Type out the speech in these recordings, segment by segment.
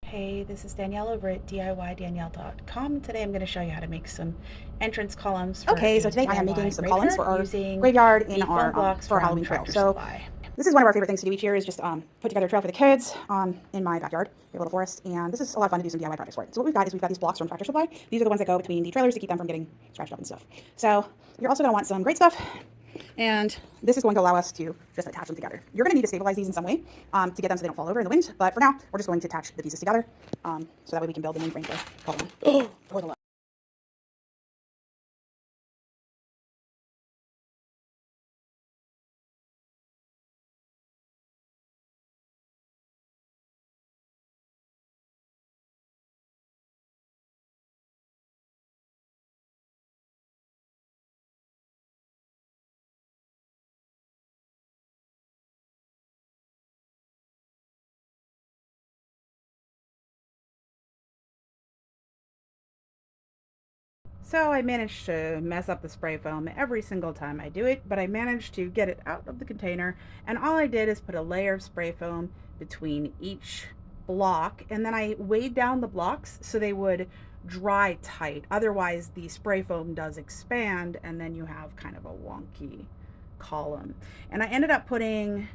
Hey, this is Danielle over at DIYDanielle.com. Today I'm going to show you how to make some entrance columns for Okay, so a today I am making DIY some columns for our using graveyard in the foam blocks for our from Halloween trail. Tractor So Supply. this is one of our favorite things to do each year is just put together a trail for the kids in my backyard, a little forest, and this is a lot of fun to do some DIY projects for it. So what we've got is we've got these blocks from Tractor Supply. These are the ones that go between the trailers to keep them from getting scratched up and stuff. So you're also going to want some great stuff, and this is going to allow us to just attach them together. You're going to need to stabilize these in some way to get them so they don't fall over in the wind, but for now, we're just going to attach the pieces together so that way we can build the main frame for Halloween. Oh, for the love. So I managed to mess up the spray foam every single time I do it, but I managed to get it out of the container, and all I did is put a layer of spray foam between each block, and then I weighed down the blocks so they would dry tight. Otherwise the spray foam does expand and then you have kind of a wonky column. And I ended up putting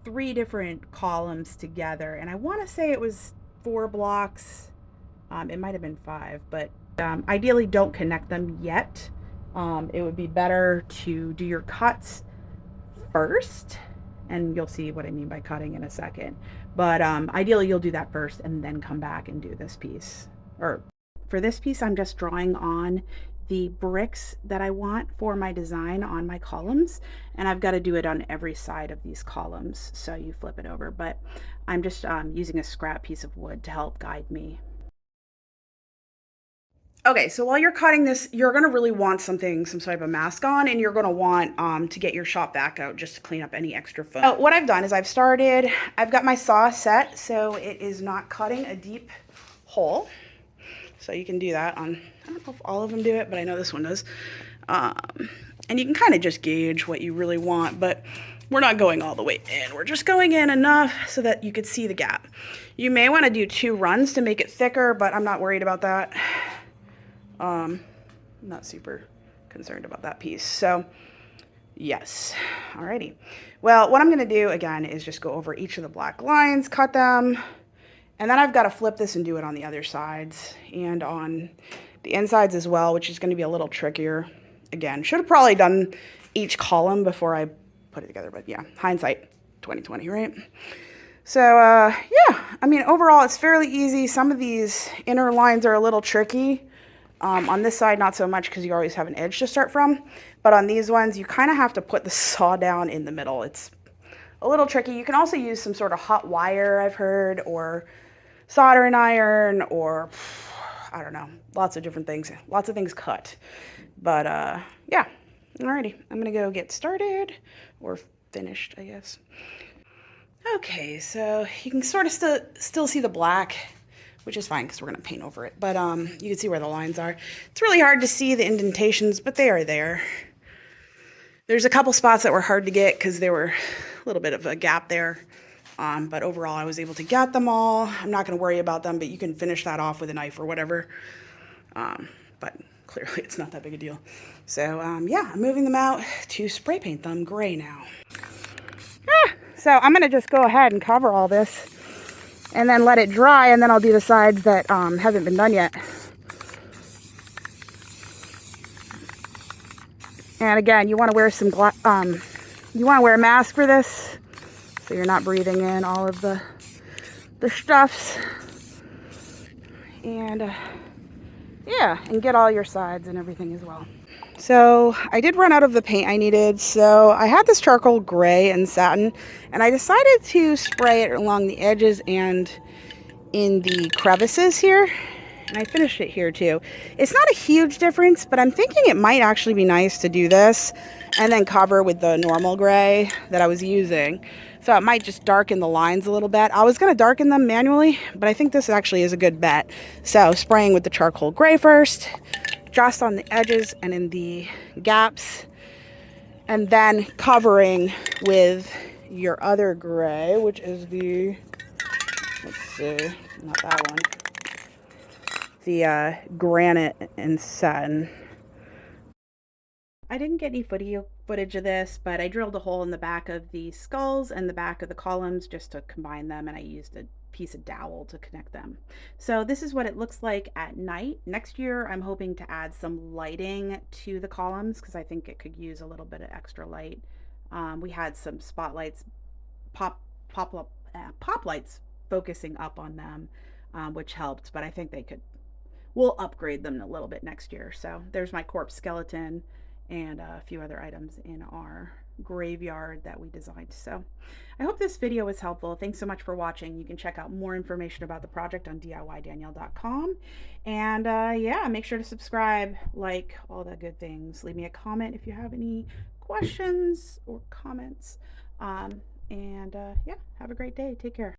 3 different columns together, and I want to say it was 4 blocks. It might have been 5, but ideally don't connect them yet. It would be better to do your cuts first, and you'll see what I mean by cutting in a second. But ideally you'll do that first and then come back and do this piece. Or for this piece, I'm just drawing on the bricks that I want for my design on my columns, and I've got to do it on every side of these columns, so you flip it over. But I'm just using a scrap piece of wood to help guide me. Okay, so while you're cutting this, you're gonna really want some sort of a mask on, and you're gonna want to get your shop vac out just to clean up any extra foam. So what I've done is I've got my saw set so it is not cutting a deep hole. So you can do that on, I don't know if all of them do it, but I know this one does. And you can kind of just gauge what you really want, but we're not going all the way in. We're just going in enough so that you could see the gap. You may want to do 2 runs to make it thicker, but I'm not worried about that. I'm not super concerned about that piece. So yes, alrighty. Well, what I'm gonna do again is just go over each of the black lines, cut them, and then I've got to flip this and do it on the other sides and on the insides as well, which is going to be a little trickier. Again, should have probably done each column before I put it together, but yeah, hindsight 2020, right? So yeah, I mean, overall it's fairly easy. Some of these inner lines are a little tricky. On this side, not so much because you always have an edge to start from. But on these ones, you kind of have to put the saw down in the middle. It's a little tricky. You can also use some sort of hot wire, I've heard, or soldering iron, or I don't know, lots of different things. Lots of things cut. But yeah, alrighty. I'm going to go get started, or finished, I guess. Okay, so you can sort of still see the black, which is fine because we're going to paint over it. But you can see where the lines are. It's really hard to see the indentations, but they are there. There's a couple spots that were hard to get because there were a little bit of a gap there. But overall, I was able to get them all. I'm not going to worry about them, but you can finish that off with a knife or whatever. But clearly, it's not that big a deal. So yeah, I'm moving them out to spray paint them gray now. So I'm going to just go ahead and cover all this and then let it dry, and then I'll do the sides that haven't been done yet. And again, you want to wear you want to wear a mask for this, so you're not breathing in all of the stuffs. And yeah, and get all your sides and everything as well. So I did run out of the paint I needed, so I had this charcoal gray and satin, and I decided to spray it along the edges and in the crevices here, and I finished it here too. It's not a huge difference, but I'm thinking it might actually be nice to do this and then cover with the normal gray that I was using, so it might just darken the lines a little bit. I was going to darken them manually, but I think this actually is a good bet. So spraying with the charcoal gray first, just on the edges and in the gaps, and then covering with your other gray, which is the, let's see, not that one. The granite and satin. I didn't get any footage of this, but I drilled a hole in the back of the skulls and the back of the columns just to combine them, and I used a piece of dowel to connect them. So this is what it looks like at night. Next year, I'm hoping to add some lighting to the columns because I think it could use a little bit of extra light. We had some spotlights, pop lights focusing up on them, which helped, but I think we'll upgrade them a little bit next year. So there's my corpse skeleton and a few other items in our graveyard that we designed. So I hope this video was helpful. Thanks so much for watching. You can check out more information about the project on DIYDanielle.com. And yeah, make sure to subscribe, like, all the good things. Leave me a comment if you have any questions or comments. And yeah, have a great day. Take care.